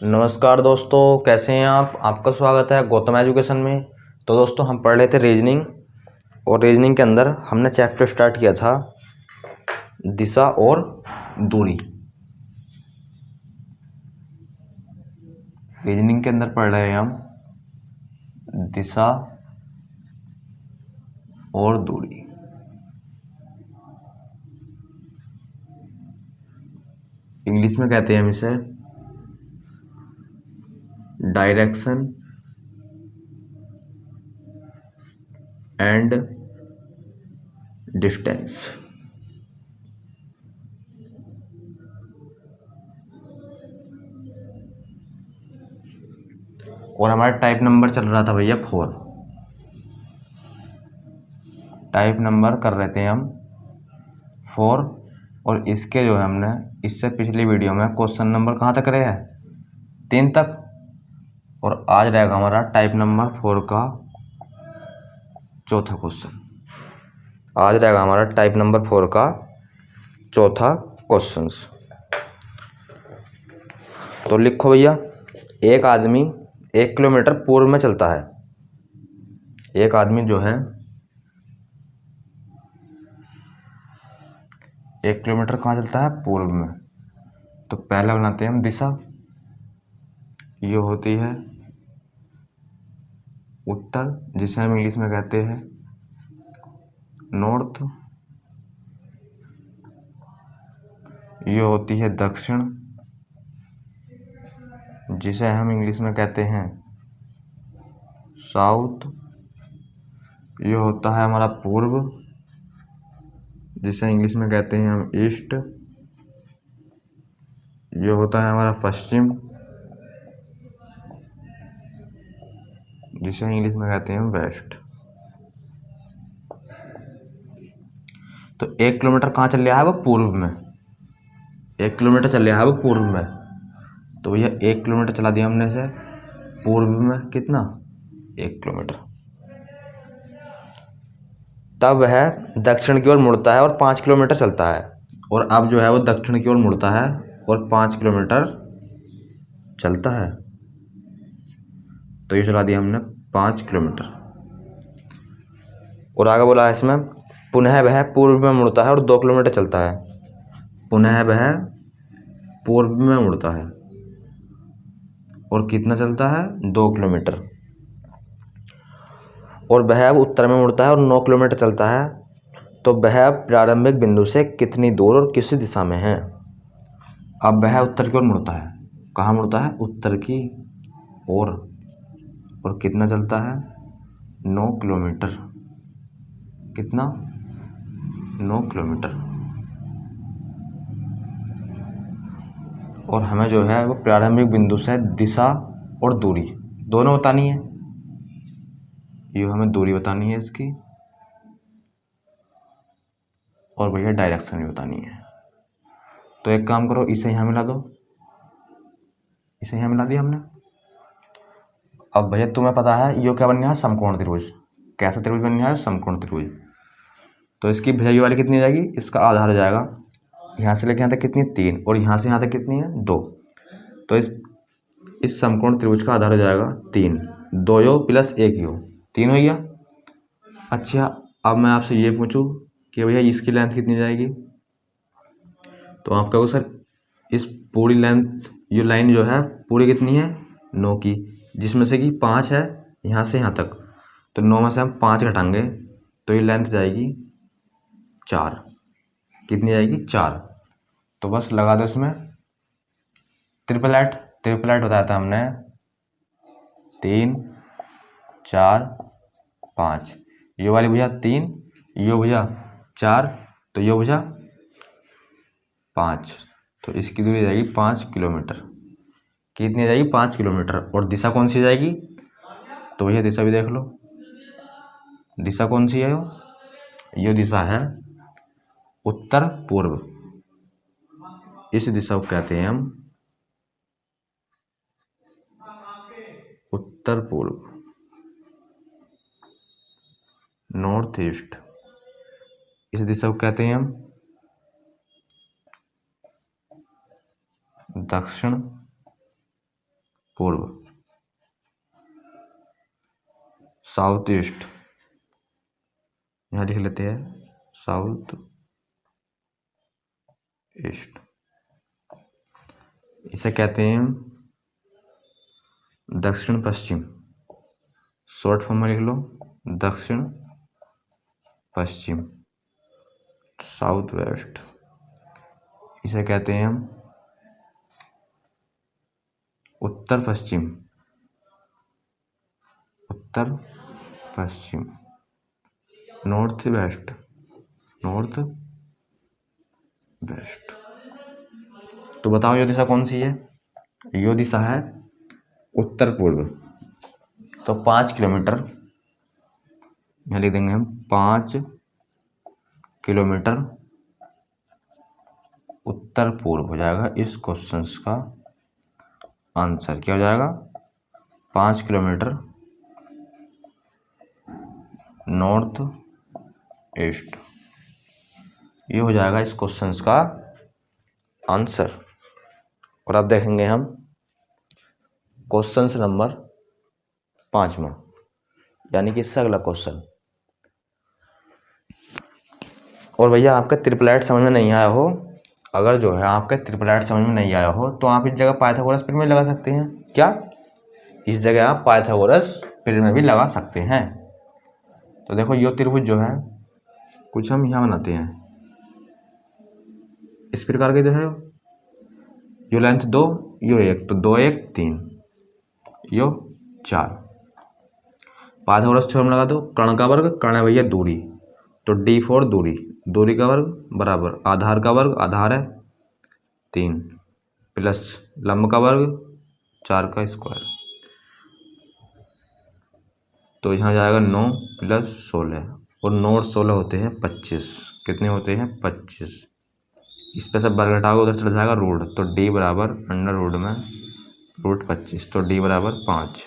नमस्कार दोस्तों, कैसे हैं आप। आपका स्वागत है गौतम एजुकेशन में। तो दोस्तों, हम पढ़ रहे थे रीजनिंग, और रीजनिंग के अंदर हमने चैप्टर स्टार्ट किया था दिशा और दूरी। रीजनिंग के अंदर पढ़ रहे हैं हम दिशा और दूरी। इंग्लिश में कहते हैं हम इसे डायरेक्शन एंड डिस्टेंस। और हमारा टाइप नंबर चल रहा था भैया 4। टाइप नंबर कर रहे थे हम 4। और इसके जो है हमने इससे पिछली वीडियो में क्वेश्चन नंबर कहाँ तक रहे हैं, 3 तक। और आज रहेगा हमारा टाइप नंबर 4 का चौथा क्वेश्चन। आज रहेगा हमारा टाइप नंबर 4 का चौथा क्वेश्चन। तो लिखो भैया, एक आदमी 1 किलोमीटर पूर्व में चलता है। एक आदमी जो है 1 किलोमीटर कहाँ चलता है, पूर्व में। तो पहले बनाते हैं हम दिशा। ये होती है उत्तर, जिसे हम इंग्लिश में कहते हैं नॉर्थ। ये होती है दक्षिण, जिसे हम इंग्लिश में कहते हैं साउथ। ये होता है हमारा पूर्व, जिसे इंग्लिश में कहते हैं हम ईस्ट। ये होता है हमारा पश्चिम, जिसे इंग्लिश में कहते हैं वेस्ट। तो 1 किलोमीटर कहाँ चल रहा है, वो पूर्व में। 1 किलोमीटर चल रहा है वो पूर्व में। तो भैया 1 किलोमीटर चला दिया हमने से पूर्व में, कितना, 1 किलोमीटर। तब वह दक्षिण की ओर मुड़ता है और 5 किलोमीटर चलता है। और अब जो है वो दक्षिण की ओर मुड़ता है और 5 किलोमीटर चलता है। तो ये चला दिया हमने 5 किलोमीटर। और आगे बोला है इसमें, पुनः वह पूर्व में मुड़ता है और 2 किलोमीटर चलता है। पुनः वह पूर्व में मुड़ता है और कितना चलता है, 2 किलोमीटर। और वह अब उत्तर में मुड़ता है और 9 किलोमीटर चलता है। तो वह प्रारंभिक बिंदु से कितनी दूर और किस दिशा में है। अब वह उत्तर की ओर मुड़ता है। कहाँ मुड़ता है, उत्तर की ओर। और कितना चलता है, 9 किलोमीटर। कितना, 9 किलोमीटर। और हमें जो है वो प्रारंभिक बिंदु से दिशा और दूरी दोनों बतानी है। ये हमें दूरी बतानी है इसकी, और भैया डायरेक्शन भी बतानी है। तो एक काम करो, इसे यहाँ मिला दो। इसे यहाँ मिला दिया हमने। अब भैया तुम्हें पता है ये क्या बनना है, समकोण त्रिभुज। कैसा त्रिभुज बनना है, समकोण त्रिभुज। तो इसकी भुजाई वाली कितनी हो जाएगी, इसका आधार हो जाएगा यहाँ से लेके यहाँ तक कितनी, 3। और यहाँ से यहाँ तक कितनी है, 2। तो इस समकोण त्रिभुज का आधार हो जाएगा 3। 2 योग प्लस 1 योग, 3 हो गया। अच्छा, अब मैं आपसे ये पूछूं कि भैया इसकी लेंथ कितनी जाएगी। तो आप कहोगे सर इस पूरी लेंथ, ये लाइन जो है पूरी कितनी है, 9 की, जिसमें से कि 5 है यहाँ से यहाँ तक। तो 9 में से हम 5 घटाएंगे तो ये लेंथ जाएगी 4। कितनी जाएगी, 4। तो बस लगा दो इसमें ट्रिपलेट। ट्रिपलेट बताया था हमने, 3 4 5। ये वाली भुजा 3, ये भुजा 4, तो ये भुजा 5। तो इसकी दूरी जाएगी 5 किलोमीटर। कितनी जाएगी, 5 किलोमीटर। और दिशा कौन सी जाएगी, तो भैया दिशा भी देख लो। दिशा कौन सी है, ये दिशा है उत्तर पूर्व। इस दिशा को कहते हैं हम उत्तर पूर्व, नॉर्थ ईस्ट। इस दिशा को कहते हैं हम दक्षिण पूर्व, साउथ ईस्ट, यहाँ लिख लेते हैं साउथ ईस्ट। इसे कहते हैं दक्षिण पश्चिम, शॉर्ट फॉर्म में लिख लो दक्षिण पश्चिम, साउथ वेस्ट। इसे कहते हैं हम उत्तर पश्चिम, उत्तर पश्चिम, नॉर्थ वेस्ट, नॉर्थ वेस्ट। तो बताओ ये दिशा कौन सी है? ये दिशा है उत्तर पूर्व। तो 5 किलोमीटर, यहाँ लिख देंगे हम 5 किलोमीटर उत्तर पूर्व हो जाएगा इस क्वेश्चन का आंसर। क्या हो जाएगा? 5 किलोमीटर नॉर्थ ईस्ट, ये हो जाएगा इस क्वेश्चन का आंसर। और अब देखेंगे हम क्वेश्चन नंबर 5वां, यानी कि इससे अगला क्वेश्चन। और भैया आपका ट्रिपलेट समझ में नहीं आया हो, अगर जो है आपका ट्रिपलेट समझ में नहीं आया हो तो आप इस जगह पाइथागोरस प्रमेय लगा सकते हैं। क्या? इस जगह आप पाइथागोरस प्रमेय भी लगा सकते हैं। तो देखो यो त्रिभुज जो है कुछ हम यहाँ बनाते हैं इस प्रकार के, जो है यो लेंथ 2, यो 1, तो 2 1 3, यो 4। पाइथागोरस थ्योरम लगा दो, कर्ण का वर्ग, कर्ण है भैया दूरी, तो d4 दूरी, दूरी का वर्ग बराबर आधार का वर्ग, आधार है 3 प्लस लंब का वर्ग 4 का स्क्वायर, तो यहाँ जाएगा 9 प्लस 16, और 9 और 16 होते हैं 25। कितने होते हैं? 25। इस पर सब वर्ग घटाओगे उधर चला जाएगा रूट, तो d बराबर अंडर रूट में रूट 25, तो d बराबर 5।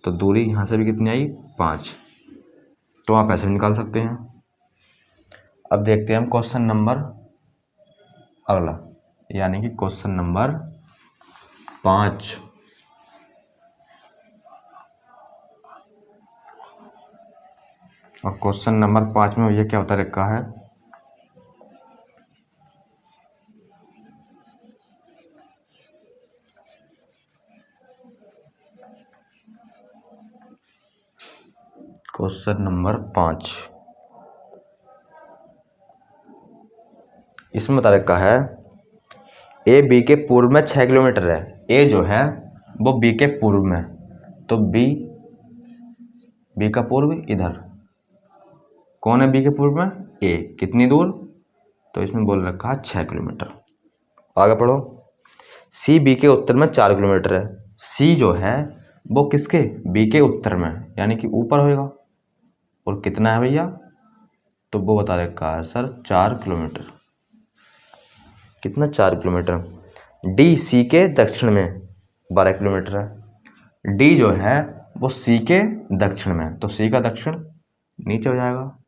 तो दूरी यहाँ से भी कितनी आई? 5। तो आप ऐसे भी निकाल सकते हैं। अब देखते हैं हम क्वेश्चन नंबर अगला, यानी कि क्वेश्चन नंबर 5। और क्वेश्चन नंबर 5 में ये क्या होता रखा है? क्वेश्चन नंबर 5 इसमें बता रखा है ए बी के पूर्व में 6 किलोमीटर है। ए जो है वो बी के पूर्व में, तो बी का पूर्व इधर, कौन है बी के पूर्व में? ए। कितनी दूर? तो इसमें बोल रखा है 6 किलोमीटर। आगे पढ़ो। सी बी के उत्तर में 4 किलोमीटर है। सी जो है वो किसके? बी के उत्तर में, यानी कि ऊपर होएगा। और कितना है भैया? तो वो बता रखा है सर 4 किलोमीटर। कितना? 4 किलोमीटर। डी सी के दक्षिण में 12 किलोमीटर है। डी जो है वो सी के दक्षिण में, तो सी का दक्षिण नीचे हो जाएगा।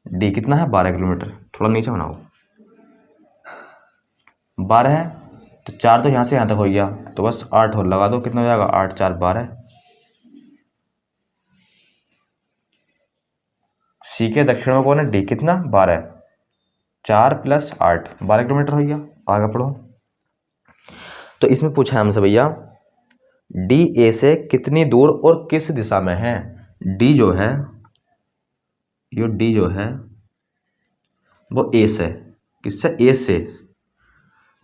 डी कितना है? 12 किलोमीटर। थोड़ा नीचे बनाओ। 12 है तो 4 तो यहाँ से यहाँ तक हो गया, तो बस 8 और लगा दो, कितना हो जाएगा? 8 4 12। सी के दक्षिण में कौन है? डी। कितना? 12। 4 प्लस 8 12 किलोमीटर हो गया। आगे पढ़ो। तो इसमें पूछा है हमसे भैया डी ए से कितनी दूर और किस दिशा में है? डी जो है, यो डी जो है वो ए से, किससे? ए से।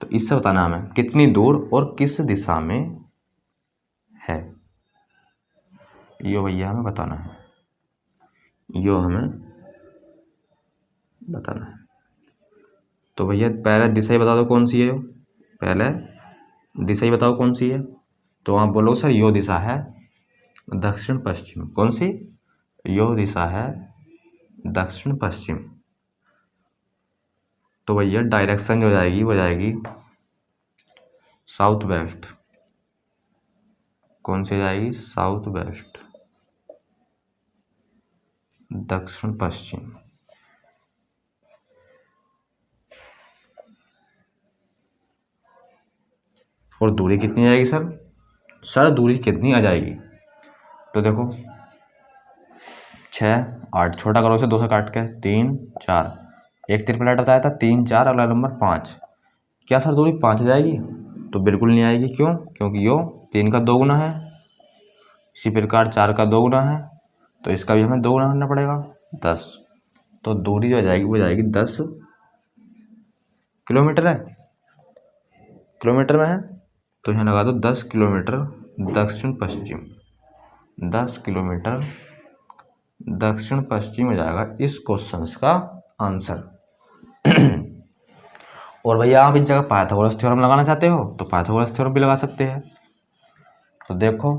तो इससे बताना हमें कितनी दूर और किस दिशा में है, यो भैया हमें बताना है, यो हमें बताना है। तो भैया पहले दिशा ही बता दो कौन सी है। पहले दिशा ही बताओ कौन सी है। तो आप बोलो सर यो दिशा है दक्षिण पश्चिम। कौन सी? यो दिशा है दक्षिण पश्चिम। तो भैया डायरेक्शन जो हो जाएगी वो जाएगी साउथ वेस्ट। कौन सी जाएगी? साउथ वेस्ट, दक्षिण पश्चिम। और दूरी कितनी आएगी सर? सर दूरी कितनी आ जाएगी? तो देखो 6 8 छोटा करो इसे 2 से काट के 3 4 एक त्रिपलेट बताया था 3 4 अगला नंबर 5। क्या सर दूरी 5 आ जाएगी? तो बिल्कुल नहीं आएगी। क्यों? क्योंकि यो 3 का 2 गुना है, इसी प्रकार 4 का 2 गुना है, तो इसका भी हमें 2 गुना करना पड़ेगा 10। तो दूरी जो जाएगी वो जाएगी 10 किलोमीटर है, किलोमीटर में है तो यहाँ लगा दो 10 किलोमीटर दक्षिण पश्चिम। 10 किलोमीटर दक्षिण पश्चिम में जाएगा इस क्वेश्चन का आंसर। और भैया आप इस जगह पाइथागोरस थ्योरम लगाना चाहते हो तो पाइथागोरस थ्योरम भी लगा सकते हैं। तो देखो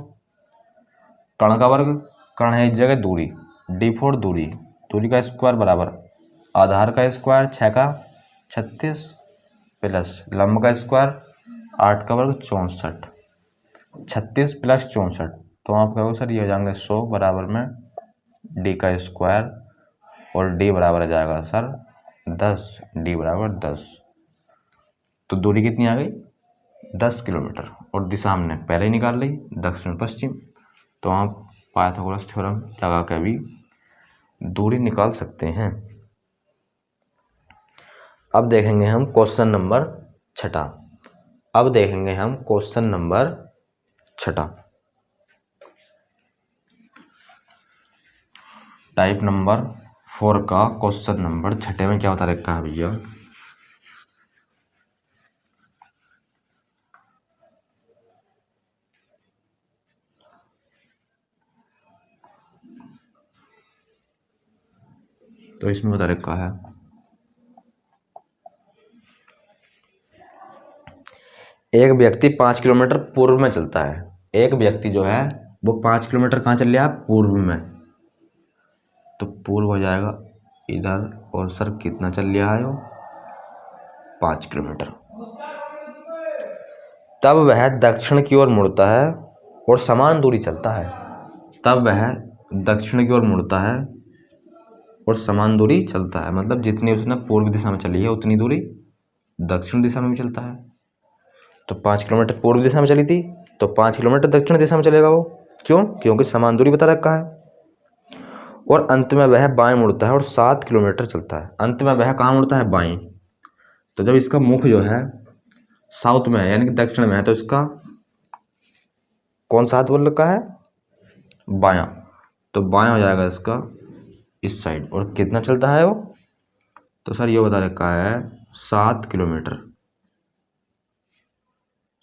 कर्ण का वर्ग, कर्ण है इस जगह दूरी, d4 दूरी, दूरी का स्क्वायर बराबर आधार का स्क्वायर 6 का 36 प्लस लंब का स्क्वायर 8 का वर्ग 64, 36 प्लस 64, तो आप कहोगे सर ये हो जाएंगे 100 बराबर में d का स्क्वायर और d बराबर आ जाएगा सर 10, d बराबर 10। तो दूरी कितनी आ गई? 10 किलोमीटर और दिशा हमने पहले ही निकाल ली दक्षिण पश्चिम। तो आप पाइथागोरस थ्योरम लगा कर भी दूरी निकाल सकते हैं। अब देखेंगे हम क्वेश्चन नंबर 6। अब देखेंगे हम क्वेश्चन नंबर 6 टाइप नंबर 4 का क्वेश्चन नंबर 6 में क्या बता रखा है भैया? तो इसमें बता रखा है एक व्यक्ति 5 किलोमीटर पूर्व में चलता है। एक व्यक्ति जो है वो 5 किलोमीटर कहाँ चल रहा है? पूर्व में। तो पूर्व हो जाएगा इधर, और सर कितना चल रहा है वो? 5 किलोमीटर। तब वह दक्षिण की ओर मुड़ता है और समान दूरी चलता है। तब वह दक्षिण की ओर मुड़ता है और समान दूरी चलता है, मतलब जितनी उसने पूर्व दिशा में चली है उतनी दूरी दक्षिण दिशा में भी चलता है। तो 5 किलोमीटर पूर्व दिशा में चली थी तो 5 किलोमीटर दक्षिण दिशा में चलेगा वो। क्यों? क्योंकि समान दूरी बता रखा है। और अंत में वह बाएं मुड़ता है और 7 किलोमीटर चलता है। अंत में वह कहाँ मुड़ता है? बाएं। तो जब इसका मुख जो है साउथ में है यानी कि दक्षिण में है तो इसका कौन सा हाथ बोल रखा है? बायां। तो बायां हो जाएगा इसका इस साइड। और कितना चलता है वो? तो सर ये बता रखा है 7 किलोमीटर।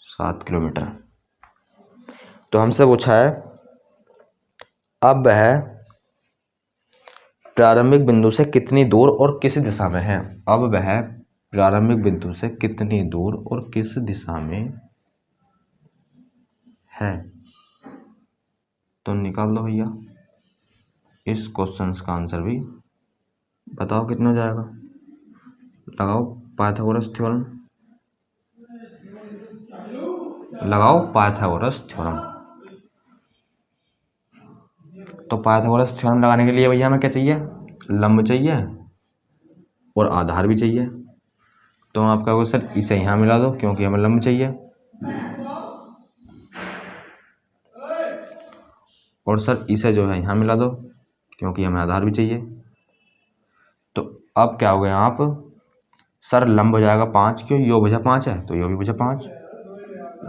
7 किलोमीटर। तो हमसे पूछा है अब वह प्रारंभिक बिंदु से कितनी दूर और किस दिशा में है? अब वह प्रारंभिक बिंदु से कितनी दूर और किस दिशा में है? तो निकाल लो भैया इस क्वेश्चन का आंसर भी। बताओ कितना हो जाएगा? लगाओ पाइथागोरस थ्योरम, लगाओ पाइथागोरस थ्योरम। तो पाइथागोरस थ्योरम लगाने के लिए भैया हमें क्या चाहिए? लंब चाहिए और आधार भी चाहिए। तो आप कहोगे सर इसे यहाँ मिला दो क्योंकि हमें लंब चाहिए, और सर इसे जो है यहाँ मिला दो क्योंकि हमें आधार भी चाहिए। तो अब क्या हो गया आप? सर लंब हो जाएगा 5, क्यों? यो भुजा 5 है तो यो भी भुजा 5,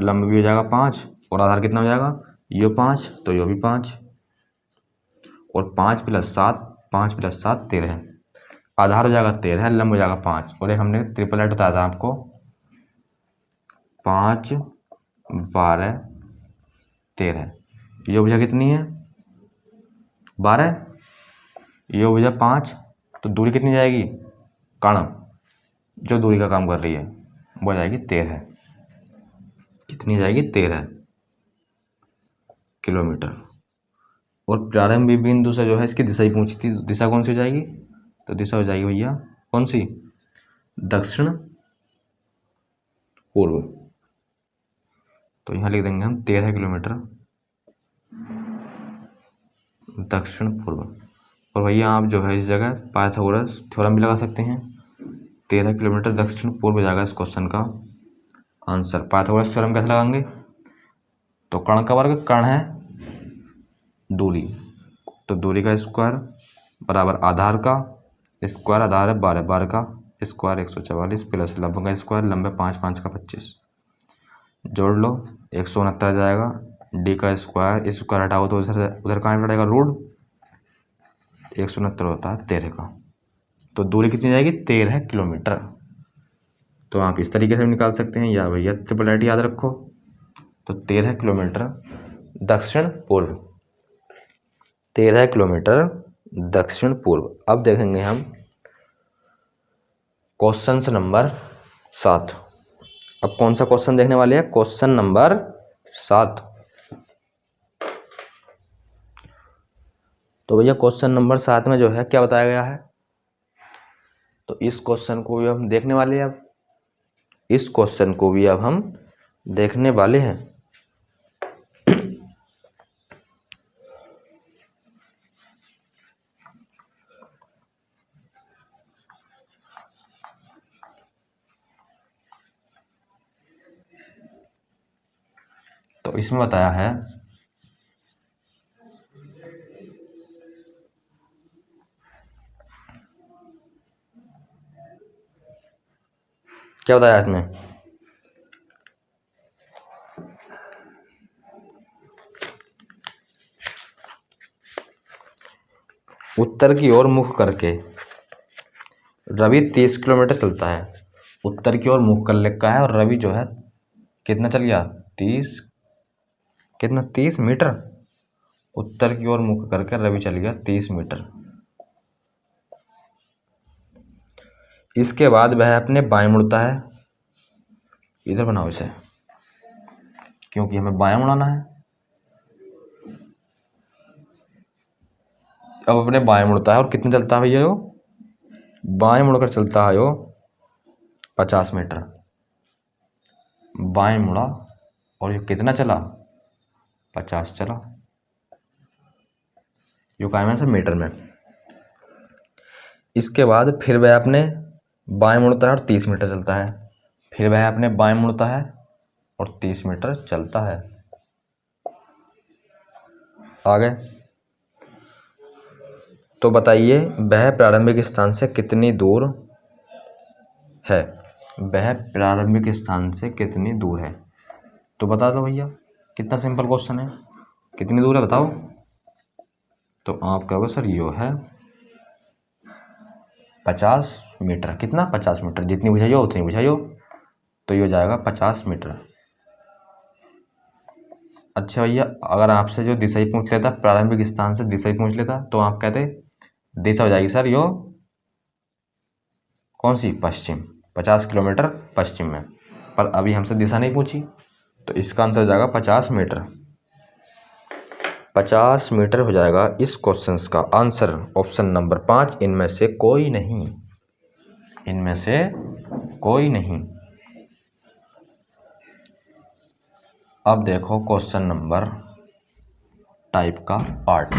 लंब भी हो जाएगा 5 और आधार कितना हो जाएगा? यो 5 तो यो भी 5, और 5 + 7, 5 + 7 13, आधार हो जाएगा 13, लंब हो जाएगा 5, और एक हमने ट्रिपलेट बताया था आपको 5 12 13। यो भुजा कितनी है? 12, यो भुजा 5, तो दूरी कितनी जाएगी? कर्ण जो दूरी का काम कर रही है वो जाएगी 13। कितनी जाएगी? 13 किलोमीटर। और प्रारंभिक बिंदु से जो है इसकी दिशा ही पूछी थी, तो दिशा कौन सी हो जाएगी? तो दिशा हो जाएगी भैया कौन सी? दक्षिण पूर्व। तो यहाँ लिख देंगे हम 13 किलोमीटर दक्षिण पूर्व। और भैया आप जो है इस जगह पाइथागोरस थ्योरम भी लगा सकते हैं। 13 किलोमीटर दक्षिण पूर्व जाएगा इस क्वेश्चन का आंसर। पाइथागोरस थ्योरम कैसे लगाएंगे? तो कर्ण का वर्ग, कर्ण है दूरी, तो दूरी का स्क्वायर बराबर आधार का स्क्वायर, आधार है 12, 12 का स्क्वायर 144 प्लस लंब का स्क्वायर, लंबे 5, 5 का 25, जोड़ लो 169 आ जाएगा। डी का स्क्वायर, इस स्क्वायर हटाओ तो उधर उधर कहाँ पड़ेगा रूट, 169 होता है 13 का, तो दूरी कितनी जाएगी 13 किलोमीटर। तो आप इस तरीके से भी निकाल सकते हैं, या भैया ट्रिपल आइट याद रखो। तो 13 किलोमीटर दक्षिण पूर्व, 13 किलोमीटर दक्षिण पूर्व। अब देखेंगे हम क्वेश्चन नंबर 7। अब कौन सा क्वेश्चन देखने वाले हैं? Question number 7। तो भैया क्वेश्चन नंबर 7 में जो है क्या बताया गया है, तो इस क्वेश्चन को भी हम देखने वाले हैं। अब इस क्वेश्चन को भी अब हम देखने वाले हैं। तो इसमें बताया है क्या बताया इसमें, उत्तर की ओर मुख करके रवि 30 किलोमीटर चलता है। उत्तर की ओर मुख कर लिखा है और रवि जो है कितना चल गया 30, कितना 30 मीटर। उत्तर की ओर मुख करके रवि चल गया 30 मीटर। इसके बाद वह अपने बाएं मुड़ता है, इधर बनाओ इसे क्योंकि हमें बाएं मुड़ाना है। अब अपने बाएं मुड़ता है और कितना चलता है भैया, वो बाएं मुड़कर चलता है वो 50 मीटर। बाएं मुड़ा और ये कितना चला 50 चला, यो काय में से मीटर में। इसके बाद फिर वह अपने बाएं मुड़ता है और 30 मीटर चलता है। फिर वह अपने बाएं मुड़ता है और 30 मीटर चलता है। आगे तो बताइए वह प्रारंभिक स्थान से कितनी दूर है, वह प्रारंभिक स्थान से कितनी दूर है। तो बता दो भैया, कितना सिंपल क्वेश्चन है, कितनी दूर है बताओ। तो आप कहोगे सर यो है 50 मीटर। कितना 50 मीटर, जितनी बुझाइयो उतनी बुझाइयो, तो ये हो जाएगा 50 मीटर। अच्छा भैया अगर आपसे जो दिशा ही पूछ लेता, प्रारंभिक स्थान से दिशा ही पूछ लेता, तो आप कहते दिशा हो जाएगी सर यो कौन सी, पश्चिम, 50 किलोमीटर पश्चिम में। पर अभी हमसे दिशा नहीं पूछी, तो इसका आंसर हो जाएगा 50 मीटर। 50 मीटर हो जाएगा इस क्वेश्चन का आंसर, ऑप्शन नंबर 5, इनमें से कोई नहीं, इनमें से कोई नहीं। अब देखो क्वेश्चन नंबर टाइप का 8।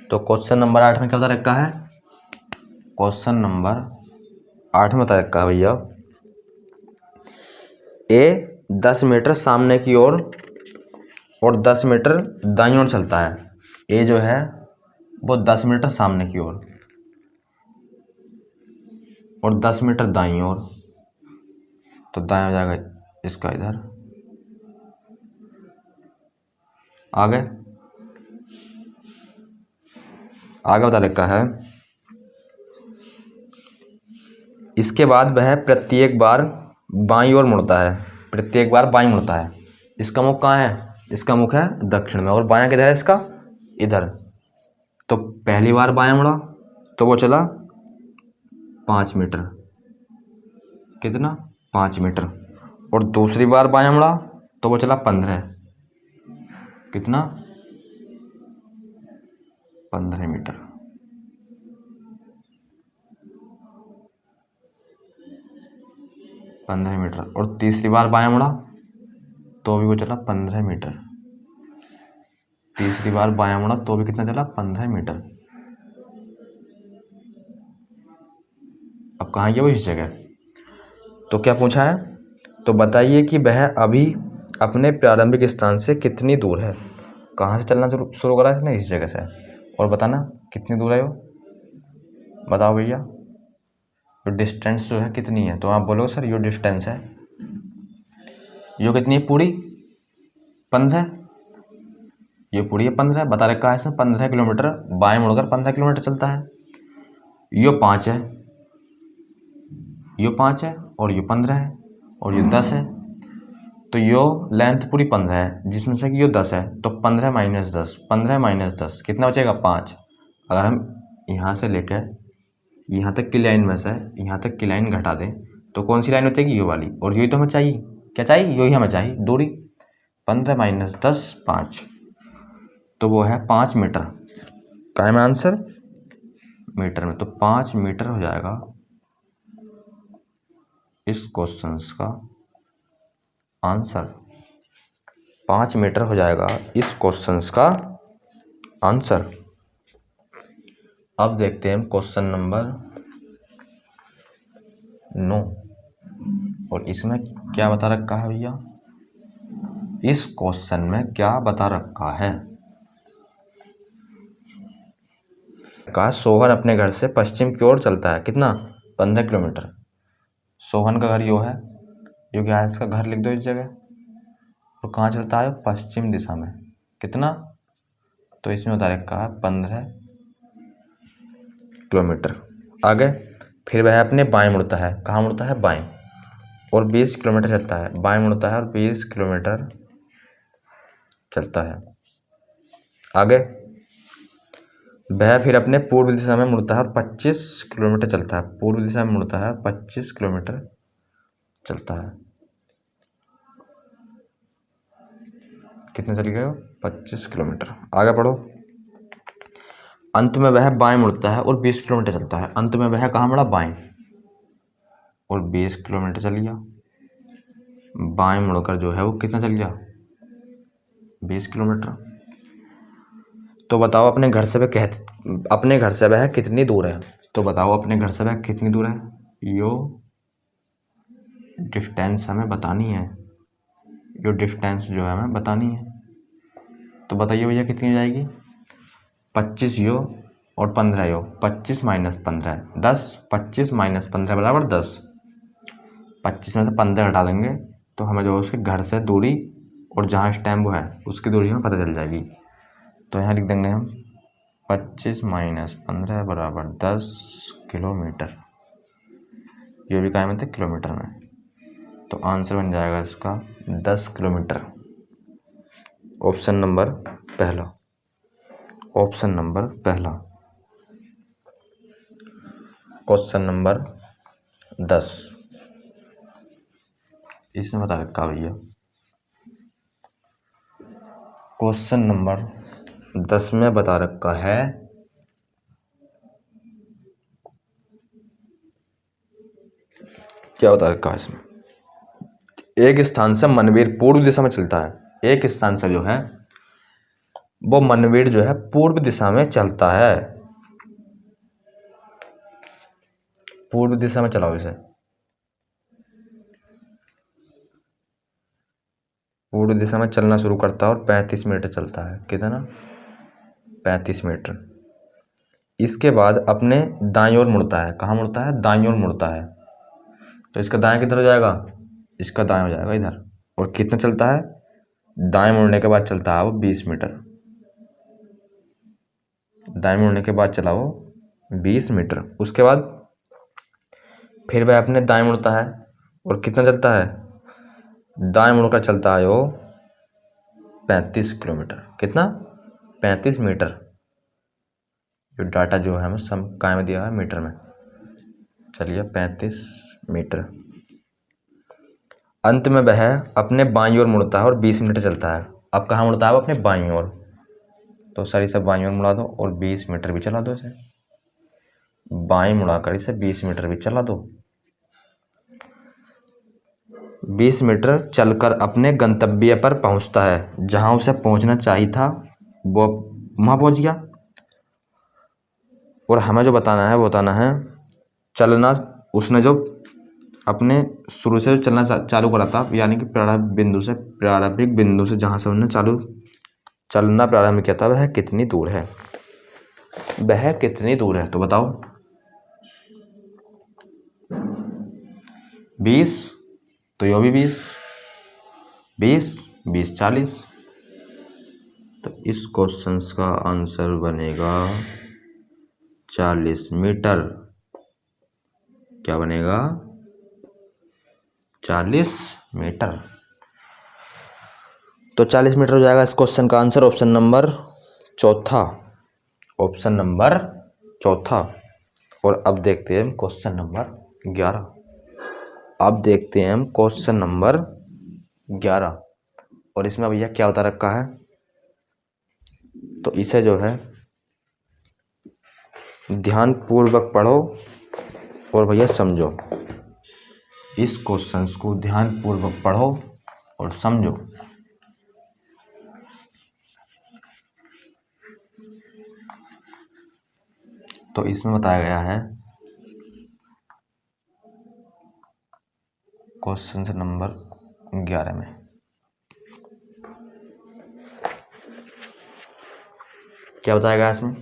तो क्वेश्चन नंबर 8 में क्या बता रखा है, क्वेश्चन नंबर 8 में बता रखा है भैया ए 10 मीटर सामने की ओर और 10 मीटर दाईं ओर चलता है। ए जो है वो 10 मीटर सामने की ओर और 10 मीटर दाईं ओर, तो दाएं हो जाएगा इसका इधर। आगे आगे बता रखा है इसके बाद वह प्रत्येक बार बाईं ओर मुड़ता है, प्रत्येक बार बाईं मुड़ता है। इसका मुख कहाँ है, इसका मुख है दक्षिण में, और बायां किधर है इसका, इधर। तो पहली बार बायां मुड़ा तो वो चला 5 मीटर, कितना 5 मीटर, और दूसरी बार बायां मुड़ा तो वो चला 15, कितना 15 मीटर। और तीसरी बार बायां मुड़ा तो भी वो चला 15 मीटर। तीसरी बार बायां मुड़ा तो भी कितना चला 15 मीटर। अब कहाँ गया वो, इस जगह। तो क्या पूछा है, तो बताइए कि वह अभी अपने प्रारंभिक स्थान से कितनी दूर है। कहाँ से चलना शुरू करा इसने, इस जगह से, और बताना कितनी दूर है वो, बताओ भैया। तो डिस्टेंस जो है कितनी है, तो आप बोलो सर यो डिस्टेंस है, यो कितनी है पूरी 15, ये पूरी है 15, बता रखा है इसमें 15 किलोमीटर, बाएं मुड़कर 15 किलोमीटर चलता है। यो 5 है, यो 5 है, और यो 15 है, और यो 10 है। तो यो लेंथ पूरी 15 है, जिसमें से कि यो 10 है, तो 15 माइनस 10, 15 माइनस 10 कितना बचेगा 5। अगर हम यहाँ से लेकर यहाँ तक की लाइन में से यहाँ तक की लाइन घटा दें तो कौन सी लाइन बचेगी, यो वाली, और यही तो हमें चाहिए, क्या चाहिए, यो ही हमें चाहिए दूरी। 15 माइनस 10 5, तो वो है 5 मीटर। क्या है आंसर, मीटर में, तो 5 मीटर हो जाएगा इस क्वेश्चन का आंसर। 5 मीटर हो जाएगा इस क्वेश्चन का आंसर। अब देखते हैं क्वेश्चन नंबर 9, और इसमें क्या बता रखा है भैया, इस क्वेश्चन में क्या बता रखा है। कहा सोहन अपने घर से पश्चिम की ओर चलता है, कितना 15 किलोमीटर। सोहन का घर यो है, जो क्या है इसका घर लिख दो इस जगह, और कहाँ चलता है पश्चिम दिशा में, कितना, तो इसमें बता रखा है 15 किलोमीटर। आगे फिर वह अपने बाएं मुड़ता है, कहाँ मुड़ता है बाएं, और 20 किलोमीटर चलता है, बाएं मुड़ता है और 20 किलोमीटर चलता है। आगे वह फिर अपने पूर्व दिशा में मुड़ता है और 25 किलोमीटर चलता है, पूर्व दिशा में मुड़ता है 25 किलोमीटर चलता है। कितने चल गए, 25 किलोमीटर। आगे पढ़ो। अंत में वह बाएं मुड़ता है और 20 किलोमीटर चलता है, अंत में वह कहाँ मुड़ा बाएं, और 20 किलोमीटर चल गया। बाएं मुड़कर जो है वो कितना चल गया 20 किलोमीटर। तो बताओ अपने घर से वह कितनी दूर है, तो बताओ अपने घर से वह कितनी दूर है, यो डिस्टेंस हमें बतानी है, यो डिस्टेंस जो है हमें बतानी है। तो बताइए भैया कितनी हो जाएगी, 25 यो और 15 यो, 25 माइनस 15 10, 25 माइनस 15 बराबर 10। 25 में से 15 हटा देंगे तो हमें जो उसके घर से दूरी और जहाँ स्टैम्प है उसकी दूरी हमें पता चल जाएगी। तो यहाँ लिख देंगे हम 25 माइनस 15 बराबर 10 किलोमीटर, ये भी क्या में थे किलोमीटर में, तो आंसर बन जाएगा इसका 10 किलोमीटर। ऑप्शन नंबर पहला, ऑप्शन नंबर पहला। क्वेश्चन नंबर 10 इसमें बता रखा भैया, क्वेश्चन नंबर 10 में बता रखा है क्या बता रखा है इसमें, एक स्थान से मनवीर पूर्व दिशा में चलता है, एक स्थान से जो है वो मनवीर जो है पूर्व दिशा में चलता है, पूर्व दिशा में चलाओ इसे, पूर्व दिशा में चलना शुरू करता है और 35 मीटर चलता है, कितना 35 मीटर। इसके बाद अपने दाईं ओर मुड़ता है, कहाँ मुड़ता है दाईं ओर मुड़ता है, तो इसका दाएं किधर हो जाएगा, इसका दाएं हो जाएगा इधर, और कितना चलता है, दाएं मुड़ने के बाद चलता है वो 20 मीटर, दाएं मुड़ने के बाद चला वो 20 मीटर। उसके बाद फिर वह अपने दाएं मुड़ता है और कितना चलता है, दाएं मुड़कर चलता है वो 35 किलोमीटर, कितना 35 मीटर। जो डाटा जो है हमें सम काय में दिया है मीटर में, चलिए 35 मीटर। अंत में वह अपने बाईं ओर मुड़ता है और 20 मीटर चलता है। अब कहाँ मुड़ता है वो अपने बाईं ओर, तो सर इसे बाईं ओर मुड़ा दो और 20 मीटर भी चला दो, इसे बाईं मुड़ाकर इसे 20 मीटर भी चला दो। 20 मीटर चलकर अपने गंतव्य पर पहुंचता है, जहां उसे पहुंचना चाहिए था वो वहां पहुंच गया। और हमें जो बताना है वो बताना है चलना, उसने जो अपने शुरू से जो चलना चालू करा था, यानी कि प्रारंभिक बिंदु से जहाँ से उन्होंने चलना प्रारंभ किया था, वह कितनी दूर है, वह कितनी दूर है। तो बताओ 20, तो यो भी 20, 20 40। तो इस क्वेश्चन का आंसर बनेगा 40 मीटर। क्या बनेगा? 40 मीटर। तो 40 मीटर हो जाएगा इस क्वेश्चन का आंसर, ऑप्शन नंबर चौथा, ऑप्शन नंबर चौथा। और अब देखते हैं क्वेश्चन नंबर 11। अब देखते हैं हम क्वेश्चन नंबर 11, और इसमें भैया क्या बता रखा है, तो इसे जो है ध्यान पूर्वक पढ़ो और भैया समझो। इस क्वेश्चन को ध्यान पूर्वक पढ़ो और समझो। तो इसमें बताया गया है क्वेश्चन नंबर 11 में, क्या बताया गया इसमें,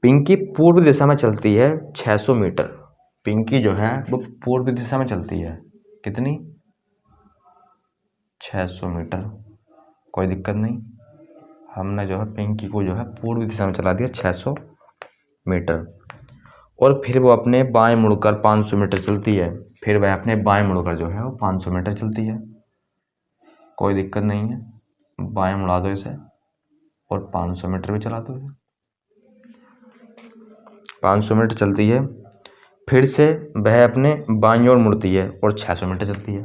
पिंकी पूर्व दिशा में चलती है 600 मीटर। पिंकी जो है वो पूर्व दिशा में चलती है, कितनी? 600 मीटर। कोई दिक्कत नहीं, हमने जो है पिंकी को जो है पूर्व दिशा में चला दिया 600 मीटर। और फिर वो अपने बाएं मुड़कर 500 मीटर चलती है। फिर वह अपने बाएं मुड़कर जो है वो 500 मीटर चलती है। कोई दिक्कत नहीं है, बाएं मुड़ा दो इसे और 500 मीटर भी चला दो। 500 मीटर चलती है, फिर से वह अपने बाईं ओर मुड़ती है और 600 मीटर चलती है।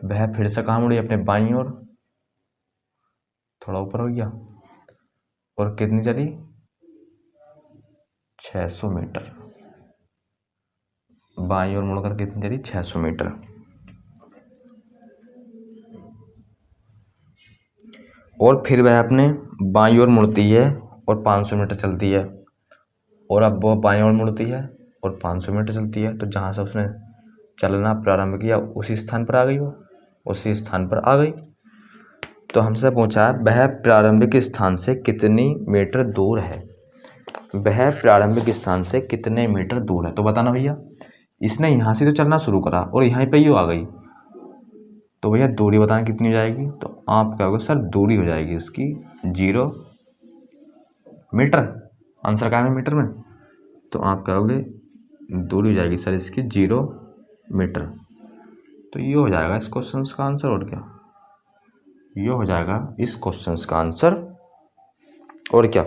वह फिर से कहाँ मुड़ी? अपने बाईं ओर, थोड़ा ऊपर हो गया, और कितनी चली? 600 मीटर। बाईं ओर मुड़कर कितनी चली? 600 मीटर। और फिर वह अपने बाईं ओर मुड़ती है और 500 मीटर चलती है। और अब वो बाईं ओर मुड़ती है और 500 मीटर चलती है। तो जहाँ से उसने चलना प्रारंभ किया उसी स्थान पर आ गई, वो उसी स्थान पर आ गई। तो हमसे पूछा है वह प्रारंभिक स्थान से कितनी मीटर दूर है, वह प्रारंभिक स्थान से कितने मीटर दूर है। तो बताना भैया, इसने यहाँ से तो चलना शुरू करा और यहाँ पे ही आ गई, तो भैया दूरी बताना कितनी हो जाएगी। तो आप कहोगे सर दूरी हो जाएगी इसकी 0 मीटर। आंसर क्या है मीटर में? तो आप कहोगे दूरी हो जाएगी सर इसकी 0 मीटर। तो ये हो जाएगा इस क्वेश्चन का आंसर। और क्या, ये हो जाएगा इस क्वेश्चन का आंसर। और क्या,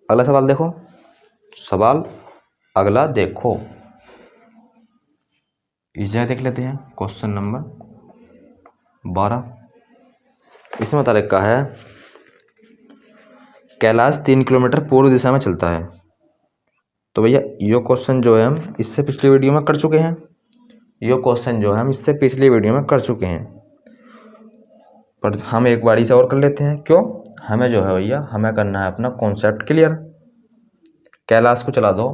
अगला सवाल देखो, सवाल अगला देखो, इसे देख लेते हैं। क्वेश्चन नंबर 12, इसमें बता रखा है कैलाश 3 किलोमीटर पूर्व दिशा में चलता है। तो भैया ये क्वेश्चन जो है हम इससे पिछली वीडियो में कर चुके हैं, ये क्वेश्चन जो है हम इससे पिछली वीडियो में कर चुके हैं, पर हम एक बारी से और कर लेते हैं। क्यों? हमें जो है भैया हमें करना है अपना कॉन्सेप्ट क्लियर। कैलाश को चला दो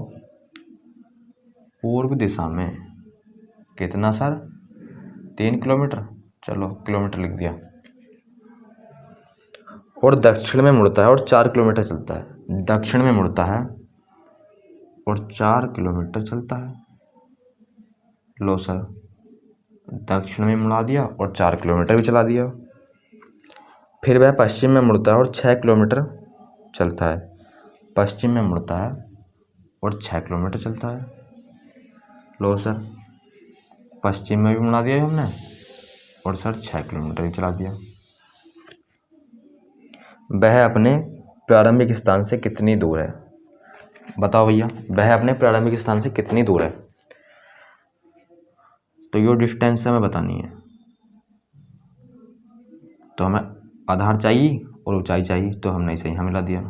पूर्व दिशा में, कितना सर? 3 किलोमीटर। चलो किलोमीटर लिख दिया। और दक्षिण में मुड़ता है और 4 किलोमीटर चलता है। दक्षिण में मुड़ता है और 4 किलोमीटर चलता है। लो सर, दक्षिण में मुड़ा दिया और 4 किलोमीटर भी चला दिया। फिर वह पश्चिम में मुड़ता है और 6 किलोमीटर चलता है। पश्चिम में मुड़ता है और 6 किलोमीटर चलता है। लो सर, पश्चिम में भी मुड़ा दिया हमने और सर 6 किलोमीटर भी चला दिया। वह अपने प्रारंभिक स्थान से कितनी दूर है? बताओ भैया, वह अपने प्रारंभिक स्थान से कितनी दूर है? तो ये डिस्टेंस हमें बतानी है। तो हमें आधार चाहिए और ऊंचाई चाहिए, तो हमने इसे यहाँ मिला दिया।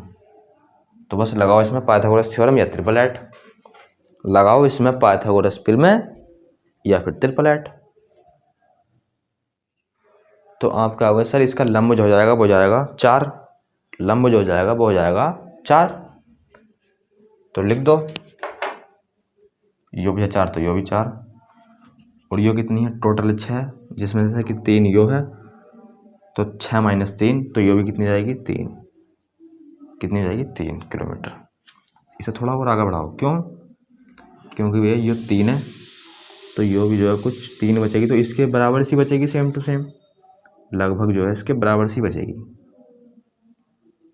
तो बस लगाओ इसमें पाइथागोरस थ्योरम या ट्रिपल एट, लगाओ इसमें पाइथागोरस फिल्म या फिर ट्रिपल एट। तो आप क्या होगा सर, इसका लंब जो हो जाएगा वो हो जाएगा 4, लंब जो हो जाएगा वो हो जाएगा 4। तो लिख दो यो भी है 4 तो यो भी 4, और यो कितनी है टोटल 6, जिसमें से कि 3 यो है, तो 6 माइनस 3 तो यो भी कितनी जाएगी 3, कितनी हो जाएगी 3 किलोमीटर। इसे थोड़ा और आगे बढ़ाओ, क्यों, क्योंकि भैया यो 3 है तो यो भी जो है कुछ 3 बचेगी, तो इसके बराबर सी बचेगी, सेम टू सेम लगभग जो है इसके बराबर सी बचेगी,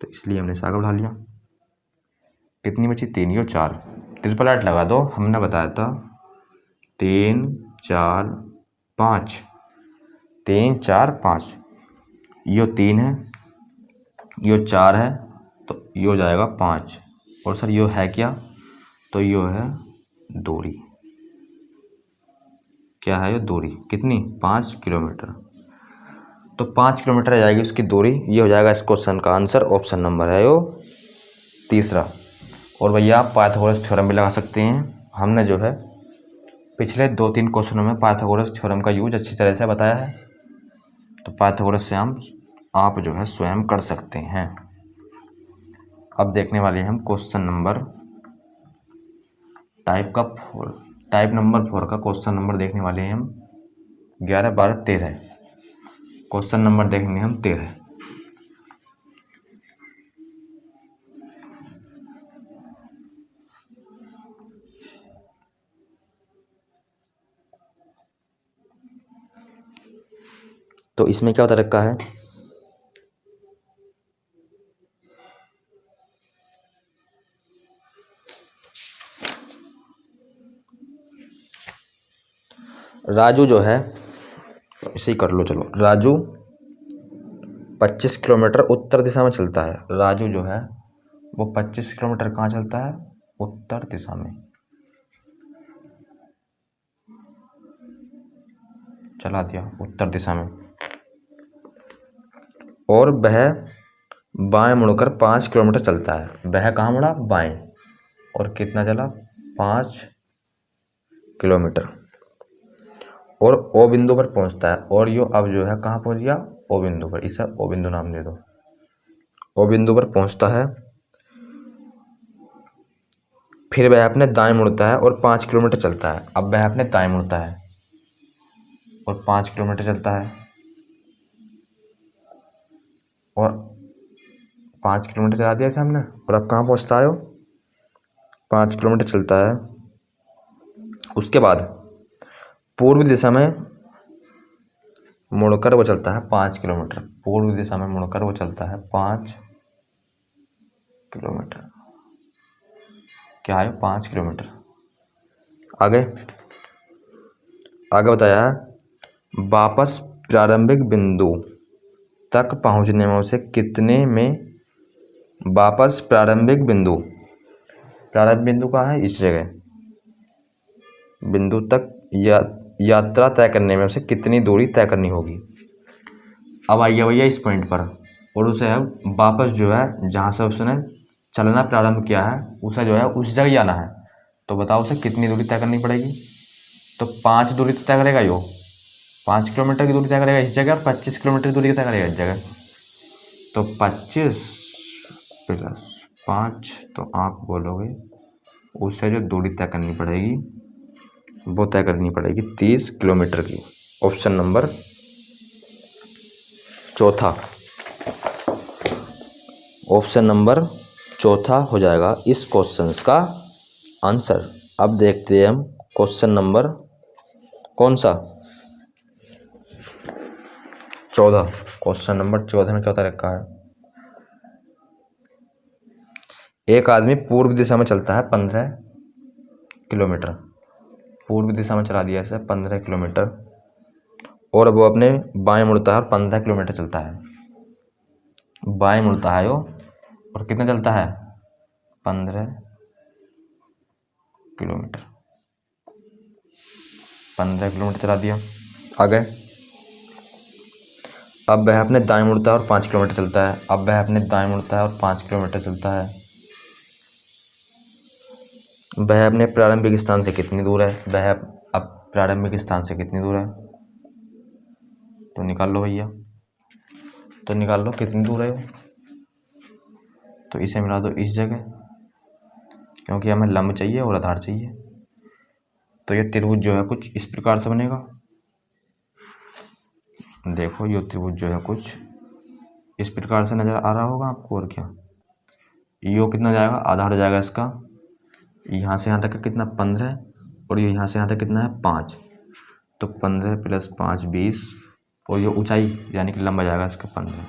तो इसलिए हमने इसे आगे बढ़ा लिया। कितनी बची 3, यो 4, ट्रिपल ऐट लगा दो, हमने बताया था 3 4 5, 3 4 5, यो 3 है, यो 4 है, तो यो जाएगा 5, और सर यो है क्या, तो यो है दूरी, क्या है ये दूरी, कितनी 5 किलोमीटर, तो 5 किलोमीटर आ जाएगी उसकी दूरी। ये हो जाएगा इस क्वेश्चन का आंसर, ऑप्शन नंबर है यो तीसरा। और भैया आप पाइथागोरस थ्योरम भी लगा सकते हैं, हमने जो है पिछले 2-3 क्वेश्चनों में पाइथागोरस थ्योरम का यूज अच्छी तरह से बताया है, तो पाइथागोरस से आप जो है स्वयं कर सकते हैं। अब देखने वाले हैं हम क्वेश्चन नंबर टाइप नंबर 4 का क्वेश्चन नंबर देखने वाले हैं हम 11 12 13, क्वेश्चन नंबर देखेंगे हम 13। तो इसमें क्या बता रखा है, राजू जो है, इसे ही कर लो चलो, राजू 25 किलोमीटर उत्तर दिशा में चलता है, राजू जो है वो 25 किलोमीटर कहाँ चलता है, उत्तर दिशा में चला दिया, उत्तर दिशा में, और वह बाएं मुड़कर 5 किलोमीटर चलता है, वह कहाँ मुड़ा बाएं, और कितना चला 5 किलोमीटर, और ओ बिंदु पर पहुंचता है, और यो अब जो है कहाँ पहुंच गया ओ बिंदु पर, इसे ओ बिंदु नाम दे दो, ओ बिंदु पर पहुंचता है, फिर वह अपने दाएं मुड़ता है और 5 किलोमीटर चलता है, अब वह अपने दाएं मुड़ता है और 5 किलोमीटर चलता है, और 5 किलोमीटर चला दिया इसे हमने, और अब कहाँ पहुंचता है वो 5 किलोमीटर चलता है, उसके बाद पूर्व दिशा में मुड़कर वो चलता है 5 किलोमीटर, पूर्व दिशा में मुड़कर वो चलता है 5 किलोमीटर, क्या है 5 किलोमीटर। आगे बताया है वापस प्रारंभिक बिंदु तक पहुंचने में उसे कितने में, वापस प्रारंभिक बिंदु कहाँ है इस जगह, बिंदु तक यात्रा तय करने में उसे कितनी दूरी तय करनी होगी। अब आइए भैया इस पॉइंट पर, और उसे वापस जो है जहाँ से उसने चलना प्रारंभ किया है उसे जो है उस जगह जाना है, तो बताओ उसे कितनी दूरी तय करनी पड़ेगी, तो 5 दूरी तो तय करेगा यो, 5 किलोमीटर की दूरी तय करेगा इस जगह, और 25 किलोमीटर की दूरी तय करेगा इस जगह, तो 25 प्लस 5, तो आप बोलोगे उसे जो दूरी तय करनी पड़ेगी वो तय करनी पड़ेगी 30 किलोमीटर की। ऑप्शन नंबर चौथा, ऑप्शन नंबर चौथा हो जाएगा इस क्वेश्चन का आंसर। अब देखते हैं हम क्वेश्चन नंबर कौन सा 14, क्वेश्चन नंबर 14 में क्या बता रखा है, एक आदमी पूर्व दिशा में चलता है 15 किलोमीटर, पूर्व दिशा में चला दिया इसे 15 किलोमीटर, और वो अपने बाएं मुड़ता है और 15 किलोमीटर चलता है, बाएं मुड़ता है वो और कितना चलता है 15 किलोमीटर, 15 किलोमीटर चला दिया। आगे अब वह अपने दाएं मुड़ता है और 5 किलोमीटर चलता है, अब वह अपने दाएं मुड़ता है और 5 किलोमीटर चलता है, वह अपने प्रारंभिक स्थान से कितनी दूर है, वह अब प्रारंभिक स्थान से कितनी दूर है, तो निकाल लो भैया, तो निकाल लो कितनी दूर है वो, तो इसे मिला दो इस जगह, क्योंकि हमें लंब चाहिए और आधार चाहिए, तो ये त्रिभुज जो है कुछ इस प्रकार से बनेगा। देखो ये त्रिभुज जो है कुछ इस प्रकार से नज़र आ रहा होगा आपको। और क्या, यो कितना जाएगा, आधा हो जाएगा इसका, यहाँ से यहाँ तक का कितना 15, और ये यहाँ से यहाँ तक कितना है 5, तो 15 + 5 20, और ये ऊंचाई यानी कि लंबा जाएगा इसका 15।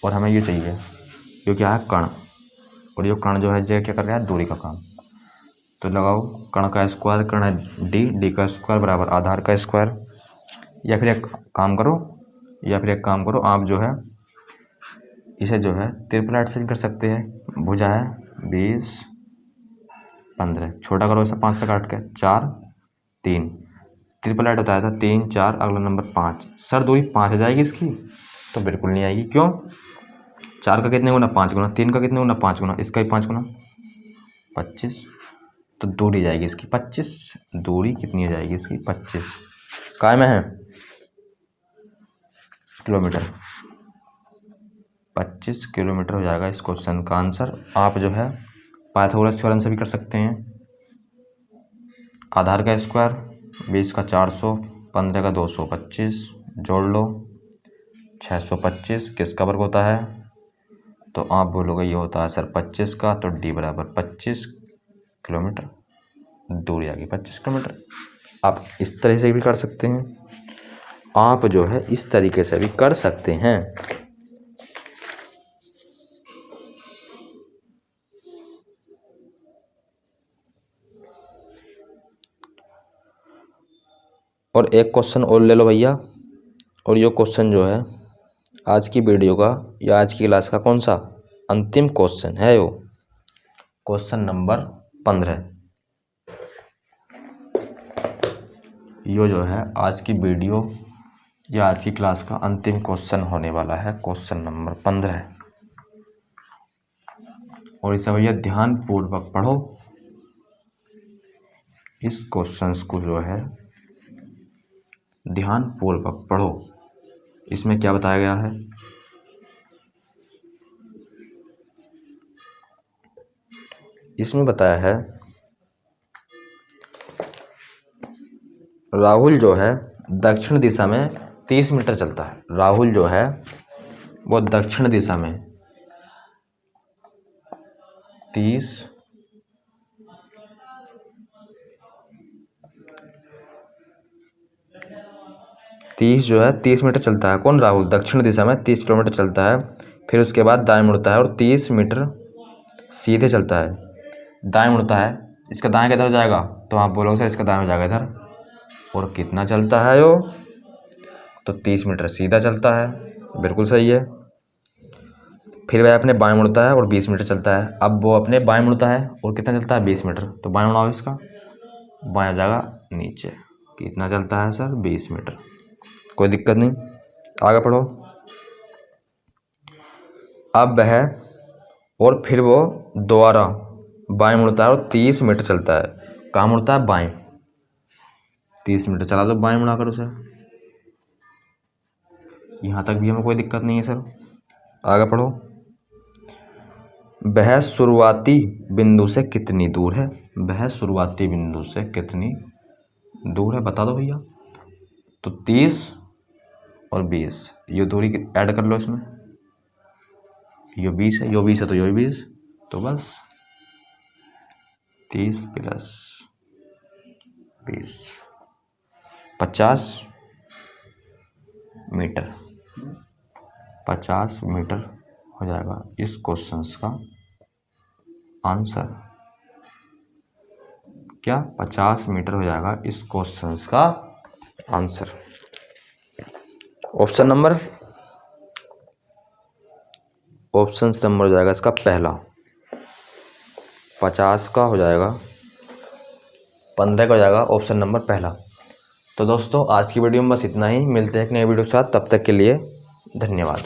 और हमें ये चाहिए, ये क्या है कण, और ये कण जो है जो क्या कर रहा है दूरी का काम। तो लगाओ कण का स्क्वायर, कण है डी का स्क्वायर बराबर आधार का स्क्वायर। या फिर एक काम करो आप जो है इसे जो है त्रिपलाइट से भी कर सकते हैं। भुजा है 20 15, छोटा करो इसे 5 से काट के 4 3, ट्रिपलाइट होता था 3 4, अगला नंबर 5। सर दूरी 5 आ जाएगी इसकी, तो बिल्कुल नहीं आएगी। क्यों, 4 का कितने गुना 5 गुना, 3 का कितने गुना 5 गुना, इसका ही 5 गुना 25, तो दूरी जाएगी इसकी 25। दूरी कितनी हो जाएगी इसकी 25, काय में है किलोमीटर, 25 किलोमीटर हो जाएगा इस क्वेश्चन का आंसर। आप जो है पाइथागोरस थ्योरम से भी कर सकते हैं। आधार का स्क्वायर 20 का 400, 15 का 225, जोड़ लो 625, किसका वर्ग होता है, तो आप बोलोगे ये होता है सर 25 का, तो डी बराबर 25 किलोमीटर दूरी आ गई 25 किलोमीटर। आप इस तरह से भी कर सकते हैं, आप जो है इस तरीके से भी कर सकते हैं। और एक क्वेश्चन और ले लो भैया, और ये क्वेश्चन जो है आज की वीडियो का या आज की क्लास का कौन सा अंतिम क्वेश्चन है, वो क्वेश्चन नंबर 15। ये जो है आज की वीडियो या आज की क्लास का अंतिम क्वेश्चन होने वाला है, क्वेश्चन नंबर 15। और इसे भैया ध्यान पूर्वक पढ़ो, इस क्वेश्चंस को जो है ध्यान पूर्वक पढ़ो। इसमें क्या बताया गया है, इसमें बताया है राहुल जो है दक्षिण दिशा में 30 मीटर चलता है। राहुल जो है वो दक्षिण दिशा में 30 जो है 30 मीटर चलता है। कौन, राहुल दक्षिण दिशा में 30 किलोमीटर चलता है। फिर उसके बाद दाएं मुड़ता है और 30 मीटर सीधे चलता है। दाएं मुड़ता है, इसका दाएं किधर जाएगा, तो आप बोलोगे सर इसका दाएं हो जाएगा इधर। और कितना चलता है वो, तो 30 मीटर सीधा चलता है, बिल्कुल सही है। फिर वह अपने बाएं मुड़ता है और 20 मीटर चलता है। अब वो अपने बाएं मुड़ता है और कितना चलता है 20 मीटर, तो बाएं मुड़ाओ इसका, बाएं हो जाएगा नीचे। कितना चलता है सर 20 मीटर, कोई दिक्कत नहीं, आगे पढ़ो। अब वह और फिर वो दोबारा बाएं मुड़ता है और 30 मीटर चलता है। कहाँ मुड़ता है, बाएं, 30 मीटर चला दो बाएं मुड़ा कर उसे। यहाँ तक भी हमें कोई दिक्कत नहीं है सर, आगे पढ़ो। वह शुरुआती बिंदु से कितनी दूर है, वह शुरुआती बिंदु से कितनी दूर है बता दो भैया। तो 30 और 20, ये दूरी ऐड कर लो इसमें, ये 20 है, ये 20 है, तो ये 20, तो बस 30 + 20 50 मीटर, 50 मीटर हो जाएगा इस क्वेश्चंस का आंसर। क्या, 50 मीटर हो जाएगा इस क्वेश्चंस का आंसर। ऑप्शन नंबर हो जाएगा इसका पहला, 50 का हो जाएगा, 15 का हो जाएगा ऑप्शन नंबर पहला। तो दोस्तों आज की वीडियो में बस इतना ही, मिलते हैं एक नए वीडियो के साथ, तब तक के लिए धन्यवाद।